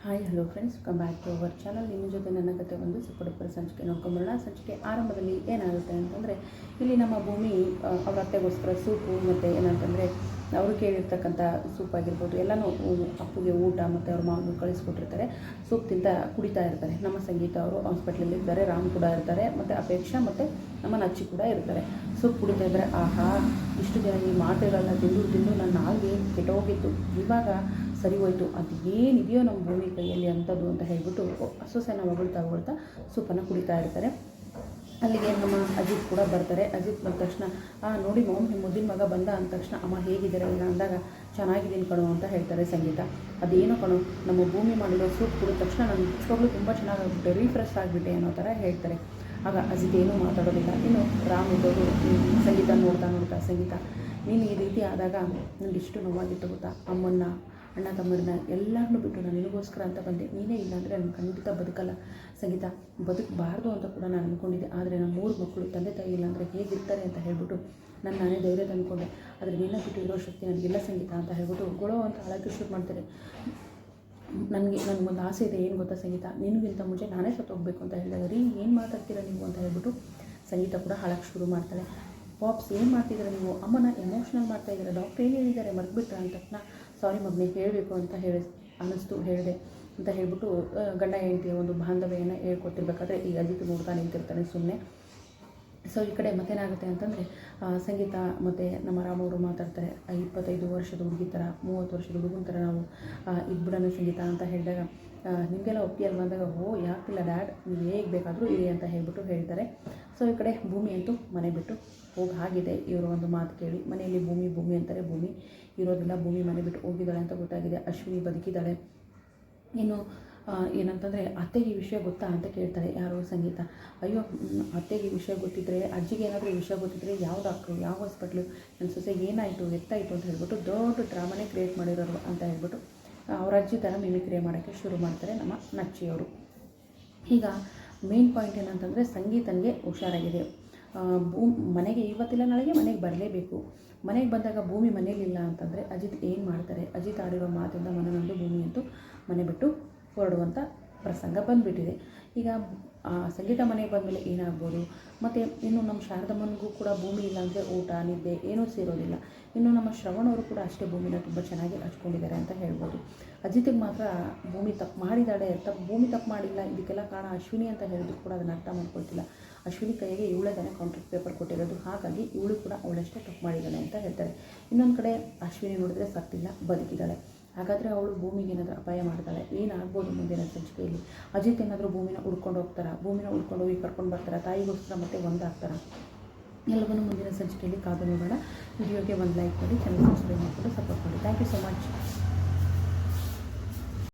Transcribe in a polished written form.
Hi hello friends, welcome back to our channel. ನಿಮ್ಮ ಜೊತೆ ನನ್ನ ಕತೆ ಒಂದು ಸೂಪರ್ ಸಂಚಿಕೆ ನೋಡ್ಕೊಂಬರೋಣ. ಸಂಚಿಕೆ ಆರಂಭದಲ್ಲಿ ಏನಾಗುತ್ತೆ ಅಂತಂದರೆ, ಇಲ್ಲಿ ನಮ್ಮ ಭೂಮಿ ಅವ್ರ ಅತ್ತೆಗೋಸ್ಕರ ಸೂಪು ಮತ್ತು ಏನಂತಂದರೆ ಅವರು ಕೇಳಿರ್ತಕ್ಕಂಥ ಸೂಪ್ ಆಗಿರ್ಬೋದು ಎಲ್ಲನೂ ಅಪ್ಪುಗೆ ಊಟ ಮತ್ತು ಅವ್ರ ಮಾವನು ಕಳಿಸ್ಕೊಟ್ಟಿರ್ತಾರೆ. ಸೂಪ್ ತಿಂತ ಕುಡಿತಾ ಇರ್ತಾರೆ. ನಮ್ಮ ಸಂಗೀತ ಅವರು ಹಾಸ್ಪಿಟ್ಲಲ್ಲಿ ಇರ್ತಾರೆ, ರಾಮ್ ಕೂಡ ಇರ್ತಾರೆ, ಮತ್ತು ಅಪೇಕ್ಷಾ ಮತ್ತು ನಮ್ಮ ನಚ್ಚಿ ಕೂಡ ಇರ್ತಾರೆ. ಸೂಪ್ ಕುಡಿತಾ ಇದ್ದರೆ, ಆಹಾ, ಇಷ್ಟು ದಿನ ಈ ಮಾತೆಲ್ಲ ತಿಂದು ನನ್ನ ನಾಲ್ಗೆ ಕೆಟ್ಟೋಗಿತ್ತು, ಇವಾಗ ಸರಿ ಹೋಯ್ತು, ಅದು ಏನಿದೆಯೋ ನಮ್ಮ ಭೂಮಿ ಕೈಯಲ್ಲಿ ಅಂಥದ್ದು ಅಂತ ಹೇಳ್ಬಿಟ್ಟು ಸೊಸೆನ ಹೊಗಳ್ತಾ ಸೂಪನ್ನು ಕುಡಿತಾ ಇರ್ತಾರೆ. ಅಲ್ಲಿಗೆ ನಮ್ಮ ಅಜಿತ್ ಕೂಡ ಬರ್ತಾರೆ. ಅಜಿತ್ ಬಂದ ತಕ್ಷಣ ನೋಡಿ ಮಾಮ್, ನಿಮ್ಮ ಮುದ್ದಿನ ಮಗ ಬಂದ ಅಂದ ತಕ್ಷಣ ಅಮ್ಮ ಹೇಗಿದ್ದಾರೆ ಇಲ್ಲ ಅಂದಾಗ ಚೆನ್ನಾಗಿದ್ದೀನಿ ಕಣೋ ಅಂತ ಹೇಳ್ತಾರೆ ಸಂಗೀತ. ಅದೇನೋ ಕಣೋ, ನಮ್ಮ ಭೂಮಿ ಮಾಡಿರೋ ಸೂಪ್ ಕುಡಿದ ತಕ್ಷಣ ನಾನು ನಿಜವಾಗ್ಲೂ ತುಂಬ ಚೆನ್ನಾಗಿಬಿಟ್ಟೆ, ರೀಫ್ರೆಶ್ ಆಗಿಬಿಟ್ಟೆ ಅನ್ನೋ ಥರ ಹೇಳ್ತಾರೆ. ಆಗ ಅಜಿತ್ ಏನೂ ಮಾತಾಡೋದಿಲ್ಲ. ಇನ್ನು ರಾಮ್ ಇದ್ದವರು ಸಂಗೀತ ನೋಡ್ತಾ ಸಂಗೀತ, ನೀನು ಈ ರೀತಿ ಆದಾಗ ನನಗೆ ಎಷ್ಟು ನೋವಾಗಿತ್ತು ಗೊತ್ತಾ, ಅಮ್ಮನ್ನ ಅಣ್ಣ ತಮ್ಮರನ್ನ ಎಲ್ಲರನ್ನೂ ಬಿಟ್ಟು ನಾನು ನಿನಗೋಸ್ಕರ ಅಂತ ಬಂದೆ, ನೀನೇ ಇಲ್ಲ ಅಂದರೆ ನಾನು ಖಂಡಿತ ಬದುಕಲ್ಲ ಸಂಗೀತ, ಬದುಕಬಾರ್ದು ಅಂತ ಕೂಡ ನಾನು ಅಂದ್ಕೊಂಡಿದ್ದೆ. ಆದರೆ ನಮ್ಮ 3 ಮಕ್ಕಳು ತಂದೆ ತಾಯಿ ಇಲ್ಲ ಅಂದರೆ ಹೇಗಿರ್ತಾರೆ ಅಂತ ಹೇಳ್ಬಿಟ್ಟು ನಾನೇ ಧೈರ್ಯ ತಂದ್ಕೊಂಡೆ. ಆದರೆ ನಿನ್ನ ಬಿಟ್ಟು ಇರೋ ಶಕ್ತಿ ನನಗಿಲ್ಲ ಸಂಗೀತ ಅಂತ ಹೇಳ್ಬಿಟ್ಟು ಗೊಳೋ ಅಂತ ಅಳಕ್ಕೆ ಶುರು ಮಾಡ್ತಾರೆ. ನನಗೊಂದು ಆಸೆ ಇದೆ, ಏನು ಗೊತ್ತಾ ಸಂಗೀತ, ನಿನಗಿಂತ ಮುಂಚೆ ನಾನೇ ಸತ್ತೋಗ್ಬೇಕು ಅಂತ ಹೇಳಿದಾಗ, ರೀ ಏನು ಮಾತಾಡ್ತೀರಾ ನೀವು ಅಂತ ಹೇಳ್ಬಿಟ್ಟು ಸಂಗೀತ ಕೂಡ ಅಳಕ್ಕೆ ಶುರು ಮಾಡ್ತಾಳೆ. ಪಾಪ್ಸ್, ಏನು ಮಾಡ್ತಿದ್ದೀರಾ ನೀವು, ಅಮ್ಮನ ಎಮೋಷ್ನಲ್ ಮಾಡ್ತಾಯಿದ್ದೀರಾ, ಡಾಕ್ಟ್ರ್ ಏನು ಹೇಳಿದ್ದಾರೆ ಮರೆತುಬಿಟ್ರೆ ಅಂತ ತಕ್ಷಣ, ಸಾರಿ ಮಗನೇ ಹೇಳಬೇಕು ಅಂತ ಹೇಳಿದೆ ಅಂತ ಹೇಳ್ಬಿಟ್ಟು ಗಂಡ ಹೆಂಡತಿಯ ಒಂದು ಬಾಂಧವ್ಯನ ಹೇಳ್ಕೊತಿರ್ಬೇಕಾದ್ರೆ ಈ ಅಜಿತ್ ನೋಡ್ತಾ ನಿಂತಿರ್ತಾನೆ ಸುಮ್ಮನೆ. ಸೊ ಈ ಕಡೆ ಮತ್ತೇನಾಗುತ್ತೆ ಅಂತಂದರೆ, ಸಂಗೀತ ಮತ್ತು ನಮ್ಮ ರಾಮ್ ಅವರು ಮಾತಾಡ್ತಾರೆ. 25 ವರ್ಷದ ಹುಡುಗಿ ಥರ 30 ವರ್ಷದ ಹುಡುಗನ ಥರ ನಾವು ಇದ್ಬಿಡೋಣ ಸಂಗೀತ ಅಂತ ಹೇಳಿದಾಗ, ನಿಮಗೆಲ್ಲ ಒಪ್ಪಿಯಲ್ವ ಅಂದಾಗ, ಯಾಕಿಲ್ಲ ಡ್ಯಾಡ್, ನೀವು ಹೇಗೆ ಬೇಕಾದರೂ ಇರಿ ಅಂತ ಹೇಳ್ಬಿಟ್ಟು ಹೇಳ್ತಾರೆ. ಸೊ ಈ ಕಡೆ ಭೂಮಿ ಅಂತೂ ಮನೆ ಬಿಟ್ಟು ಹೋಗಿದೆ. ಇವರು ಒಂದು ಮಾತು ಕೇಳಿ ಮನೆಯಲ್ಲಿ ಭೂಮಿ ಅಂತಾರೆ, ಭೂಮಿ ಇರೋದಿಲ್ಲ, ಭೂಮಿ ಮನೆ ಬಿಟ್ಟು ಹೋಗಿದ್ದಾಳೆ ಅಂತ ಗೊತ್ತಾಗಿದೆ. ಅಶ್ವಿನಿ ಬದುಕಿದ್ದಾಳೆ. ಇನ್ನು ಏನಂತಂದರೆ, ಅತ್ತೆಗೆ ಈ ವಿಷಯ ಗೊತ್ತಾ ಅಂತ ಕೇಳ್ತಾರೆ ಯಾರು, ಸಂಗೀತ. ಅಯ್ಯೋ, ಅತ್ತೆಗೆ ಈ ವಿಷಯ ಗೊತ್ತಿದ್ದರೆ, ಅಜ್ಜಿಗೆ ಏನಾದರೂ ಈ ವಿಷಯ ಗೊತ್ತಿದ್ದರೆ ಯಾವ ಡಾಕ್ಟ್ರು, ಯಾವ ಹಾಸ್ಪಿಟ್ಲು, ನನ್ನ ಸೊಸೆಗೆ ಏನಾಯಿತು ಎತ್ತಾಯಿತು ಅಂತ ಹೇಳ್ಬಿಟ್ಟು ದೊಡ್ಡ ಡ್ರಾಮಾನೇ ಕ್ರಿಯೇಟ್ ಮಾಡಿರೋರು ಅಂತ ಹೇಳ್ಬಿಟ್ಟು ಅವ್ರ ಅಜ್ಜಿ ಥರ ಮಿಮಿಕ್ರಿ ಮಾಡೋಕ್ಕೆ ಶುರು ಮಾಡ್ತಾರೆ ನಮ್ಮ ನಚ್ಚಿಯವರು. ಈಗ ಮೇನ್ ಪಾಯಿಂಟ್ ಏನಂತಂದರೆ, ಸಂಗೀತನಿಗೆ ಹುಷಾರಾಗಿದೆ. ಮನೆಗೆ ಇವತ್ತಿಲ್ಲ ನಾಳೆಗೆ ಮನೆಗೆ ಬರಲೇಬೇಕು. ಮನೆಗೆ ಬಂದಾಗ ಭೂಮಿ ಮನೇಲಿಲ್ಲ ಅಂತಂದರೆ ಅಜಿತ್ ಏನು ಮಾಡ್ತಾರೆ. ಅಜಿತ್ ಆಡಿರೋ ಮಾತಿಂದ ಮನನೊಂದು ಭೂಮಿ ಅಂತೂ ಮನೆ ಬಿಟ್ಟು ಹೊರಡುವಂಥ ಪ್ರಸಂಗ ಬಂದುಬಿಟ್ಟಿದೆ. ಈಗ ಸಂಗೀತ ಮನೆಗೆ ಬಂದಮೇಲೆ ಏನಾಗ್ಬೋದು, ಮತ್ತು ಇನ್ನು ನಮ್ಮ ಶಾರದಮ್ಮನಿಗೂ ಕೂಡ ಭೂಮಿ ಇಲ್ಲ ಅಂದರೆ ಊಟ ನಿದ್ದೆ ಏನೂ ಸೇರೋದಿಲ್ಲ. ಇನ್ನು ನಮ್ಮ ಶ್ರವಣವರು ಕೂಡ ಅಷ್ಟೇ ಭೂಮಿನ ತುಂಬ ಚೆನ್ನಾಗಿ ಹಚ್ಕೊಂಡಿದ್ದಾರೆ ಅಂತ ಹೇಳ್ಬೋದು. ಅಜಿತಿಗೆ ಮಾತ್ರ ಭೂಮಿ ತಪ್ಪು ಮಾಡಿದ್ದಾಳೆ, ಭೂಮಿ ತಪ್ಪು ಮಾಡಿಲ್ಲ, ಇದಕ್ಕೆಲ್ಲ ಕಾರಣ ಅಶ್ವಿನಿ ಅಂತ ಹೇಳಿದ್ರು ಕೂಡ ಅದನ್ನು ಅರ್ಥ ಮಾಡ್ಕೊಳ್ತಿಲ್ಲ. ಅಶ್ವಿನಿ ಕೈಗೆ ಇವಳೇ ಕಾಂಟ್ರಾಕ್ಟ್ ಪೇಪರ್ ಕೊಟ್ಟಿರೋದು, ಹಾಗಾಗಿ ಇವಳು ಕೂಡ ಅವಳಷ್ಟೇ ತಪ್ಪು ಮಾಡಿದ್ದಾಳೆ ಅಂತ ಹೇಳ್ತಾರೆ. ಇನ್ನೊಂದು ಕಡೆ ಅಶ್ವಿನಿ ನೋಡಿದ್ರೆ ಸತ್ತಿಲ್ಲ, ಬದುಕಿದ್ದಾಳೆ. ಹಾಗಾದರೆ ಅವಳು ಭೂಮಿಗೆ ಏನಾದರೂ ಅಪಾಯ ಮಾಡ್ತಾಳೆ, ಏನಾಗ್ಬೋದು ಮುಂದಿನ ಸಂಚಿಕೆಯಲ್ಲಿ. ಅಜಿತ್ ಏನಾದರೂ ಭೂಮಿನ ಹುಡ್ಕೊಂಡು ಹೋಗ್ತಾರಾ, ಭೂಮಿನ ಹುಡ್ಕೊಂಡು ಹೋಗಿ ಕರ್ಕೊಂಡು ಬರ್ತಾರಾ, ತಾಯಿಗೋಸ್ಕರ ಮತ್ತೆ ಒಂದಾಗ್ತಾರಾ, ಎಲ್ಲವನ್ನೂ ಮುಂದಿನ ಸಂಚಿಕೆಯಲ್ಲಿ ಕಾದು ನೋಡೋಣ. ವಿಡಿಯೋಗೆ ಒಂದು ಲೈಕ್ ಮಾಡಿ, ಚಾನಲ್ ಸಬ್ಸ್ಕ್ರೈಬ್ ಮಾಡಿಕೊಂಡು ಸಪೋರ್ಟ್ ಮಾಡಿ. Thank you so much.